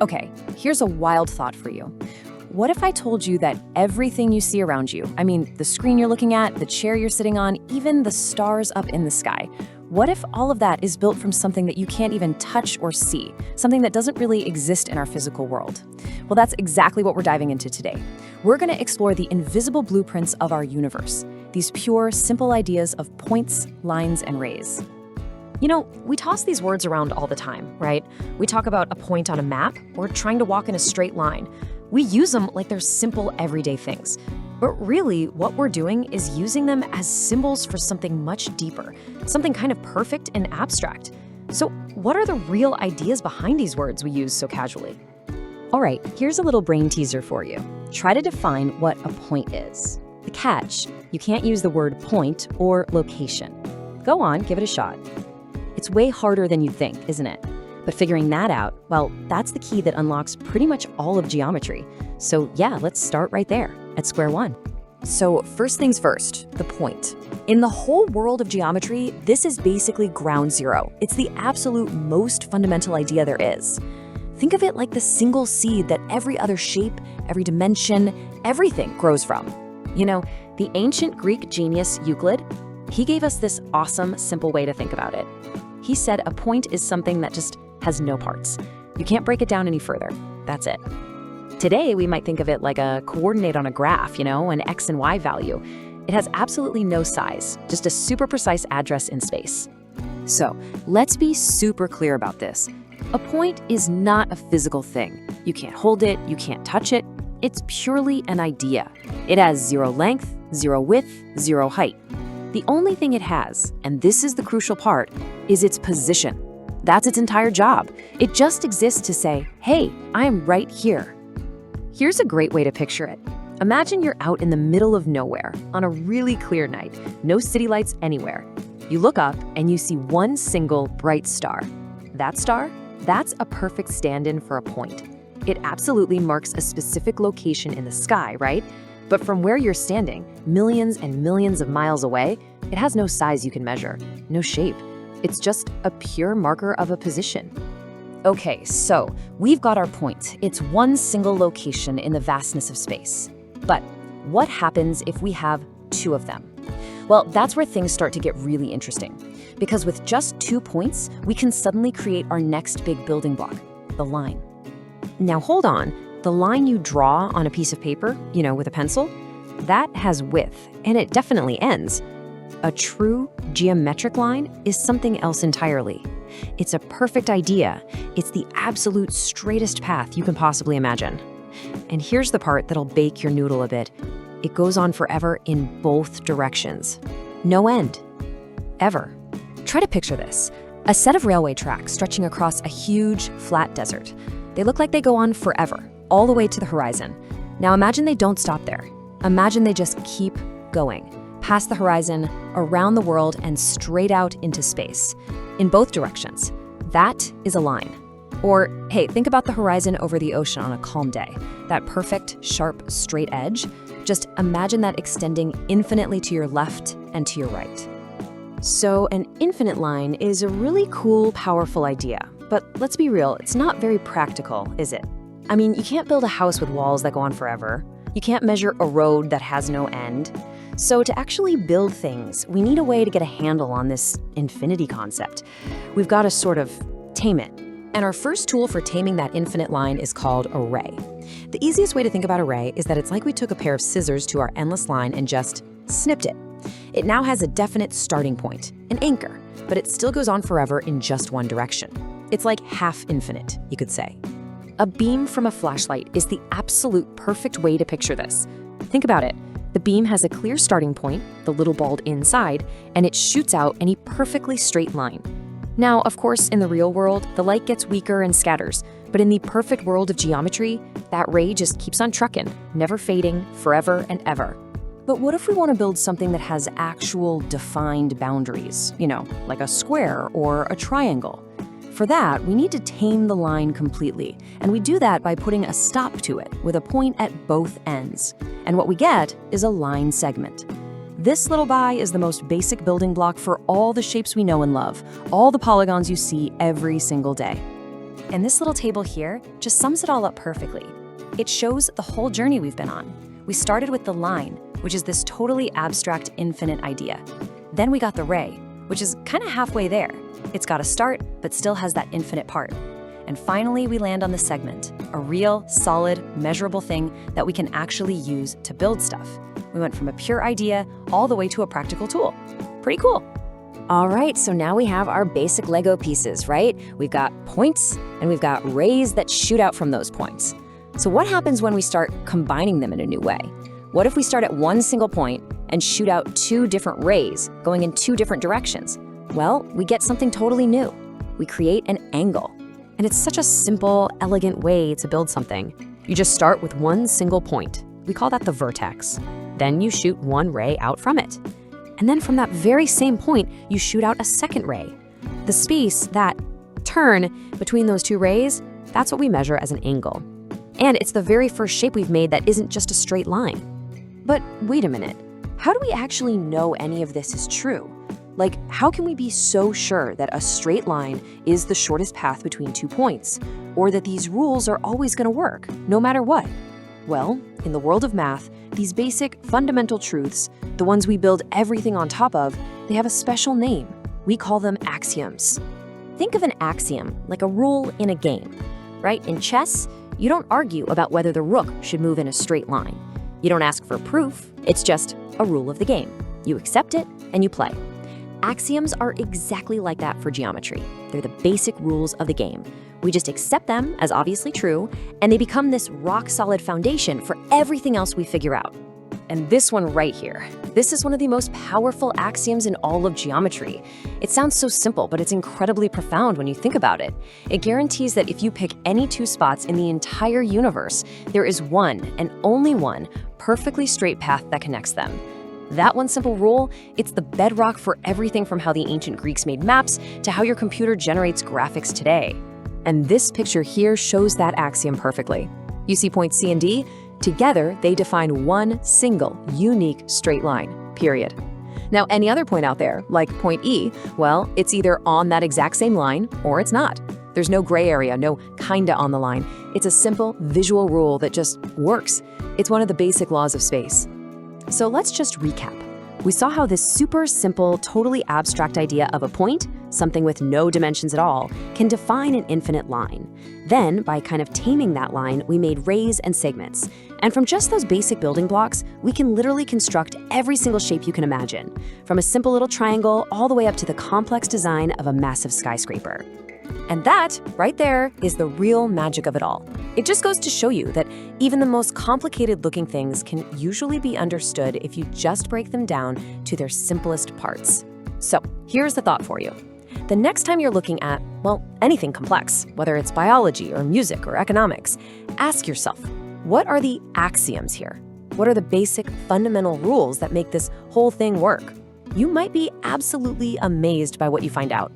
Okay, here's a wild thought for you. What if I told you that everything you see around you, I mean, the screen you're looking at, the chair you're sitting on, even the stars up in the sky, what if all of that is built from something that you can't even touch or see, something that doesn't really exist in our physical world? Well, that's exactly what we're diving into today. We're going to explore the invisible blueprints of our universe, these pure, simple ideas of points, lines, and rays. You know, we toss these words around all the time, right? We talk about a point on a map or trying to walk in a straight line. We use them like they're simple, everyday things. But really, what we're doing is using them as symbols for something much deeper, something kind of perfect and abstract. So what are the real ideas behind these words we use so casually? All right, here's a little brain teaser for you. Try to define what a point is. The catch, you can't use the word point or location. Go on, give it a shot. It's way harder than you'd think, isn't it? But figuring that out, well, that's the key that unlocks pretty much all of geometry. So yeah, let's start right there, at square one. So first things first, the point. In the whole world of geometry, this is basically ground zero. It's the absolute most fundamental idea there is. Think of it like the single seed that every other shape, every dimension, everything grows from. You know, the ancient Greek genius Euclid, he gave us this awesome, simple way to think about it. He said a point is something that just has no parts. You can't break it down any further. That's it. Today, we might think of it like a coordinate on a graph, an X and Y value. It has absolutely no size, just a super precise address in space. So let's be super clear about this. A point is not a physical thing. You can't hold it, you can't touch it. It's purely an idea. It has zero length, zero width, zero height. The only thing it has, and this is the crucial part, is its position. That's its entire job. It just exists to say, hey, I am right here. Here's a great way to picture it. Imagine you're out in the middle of nowhere on a really clear night, no city lights anywhere. You look up and you see one single bright star. That star, that's a perfect stand-in for a point. It absolutely marks a specific location in the sky, right? But from where you're standing, millions and millions of miles away, it has no size you can measure, no shape. It's just a pure marker of a position. Okay, so we've got our point. It's one single location in the vastness of space. But what happens if we have two of them? Well, that's where things start to get really interesting. Because with just 2 points, we can suddenly create our next big building block, the line. Now hold on, the line you draw on a piece of paper, with a pencil, that has width, and it definitely ends. A true geometric line is something else entirely. It's a perfect idea. It's the absolute straightest path you can possibly imagine. And here's the part that'll bake your noodle a bit. It goes on forever in both directions. No end. Ever. Try to picture this. A set of railway tracks stretching across a huge, flat desert. They look like they go on forever, all the way to the horizon. Now imagine they don't stop there. Imagine they just keep going, past the horizon, around the world, and straight out into space, in both directions. That is a line. Or, hey, think about the horizon over the ocean on a calm day. That perfect, sharp, straight edge. Just imagine that extending infinitely to your left and to your right. So an infinite line is a really cool, powerful idea. But let's be real, it's not very practical, is it? I mean, you can't build a house with walls that go on forever. You can't measure a road that has no end. So to actually build things, we need a way to get a handle on this infinity concept. We've got to sort of tame it. And our first tool for taming that infinite line is called a ray. The easiest way to think about a ray is that it's like we took a pair of scissors to our endless line and just snipped it. It now has a definite starting point, an anchor, but it still goes on forever in just one direction. It's like half infinite, you could say. A beam from a flashlight is the absolute perfect way to picture this. Think about it. The beam has a clear starting point, the little bulb inside, and it shoots out any perfectly straight line. Now, of course, in the real world, the light gets weaker and scatters, but in the perfect world of geometry, that ray just keeps on trucking, never fading, forever and ever. But what if we want to build something that has actual defined boundaries, like a square or a triangle? For that, we need to tame the line completely, and we do that by putting a stop to it with a point at both ends. And what we get is a line segment. This little guy is the most basic building block for all the shapes we know and love, all the polygons you see every single day. And this little table here just sums it all up perfectly. It shows the whole journey we've been on. We started with the line, which is this totally abstract infinite idea. Then we got the ray, which is kind of halfway there. It's got a start, but still has that infinite part. And finally, we land on the segment, a real, solid, measurable thing that we can actually use to build stuff. We went from a pure idea all the way to a practical tool. Pretty cool. All right, so now we have our basic Lego pieces, right? We've got points and we've got rays that shoot out from those points. So what happens when we start combining them in a new way? What if we start at one single point and shoot out two different rays going in two different directions? Well, we get something totally new. We create an angle. And it's such a simple, elegant way to build something. You just start with one single point. We call that the vertex. Then you shoot one ray out from it. And then from that very same point, you shoot out a second ray. The space, that turn between those two rays, that's what we measure as an angle. And it's the very first shape we've made that isn't just a straight line. But wait a minute, how do we actually know any of this is true? Like, how can we be so sure that a straight line is the shortest path between 2 points, or that these rules are always going to work, no matter what? Well, in the world of math, these basic, fundamental truths, the ones we build everything on top of, they have a special name. We call them axioms. Think of an axiom like a rule in a game, right? In chess, you don't argue about whether the rook should move in a straight line. You don't ask for proof, it's just a rule of the game. You accept it and you play. Axioms are exactly like that for geometry. They're the basic rules of the game. We just accept them as obviously true, and they become this rock-solid foundation for everything else we figure out. And this one right here, this is one of the most powerful axioms in all of geometry. It sounds so simple, but it's incredibly profound when you think about it. It guarantees that if you pick any two spots in the entire universe, there is one and only one perfectly straight path that connects them. That one simple rule, it's the bedrock for everything from how the ancient Greeks made maps to how your computer generates graphics today. And this picture here shows that axiom perfectly. You see points C and D? Together, they define one single, unique straight line, period. Now, any other point out there, like point E, well, it's either on that exact same line or it's not. There's no gray area, no kinda on the line. It's a simple visual rule that just works. It's one of the basic laws of space. So let's just recap. We saw how this super simple, totally abstract idea of a point, something with no dimensions at all, can define an infinite line. Then, by kind of taming that line, we made rays and segments. And from just those basic building blocks, we can literally construct every single shape you can imagine, from a simple little triangle all the way up to the complex design of a massive skyscraper. And that, right there, is the real magic of it all. It just goes to show you that even the most complicated-looking things can usually be understood if you just break them down to their simplest parts. So, here's the thought for you. The next time you're looking at, well, anything complex, whether it's biology or music or economics, ask yourself, what are the axioms here? What are the basic, fundamental rules that make this whole thing work? You might be absolutely amazed by what you find out.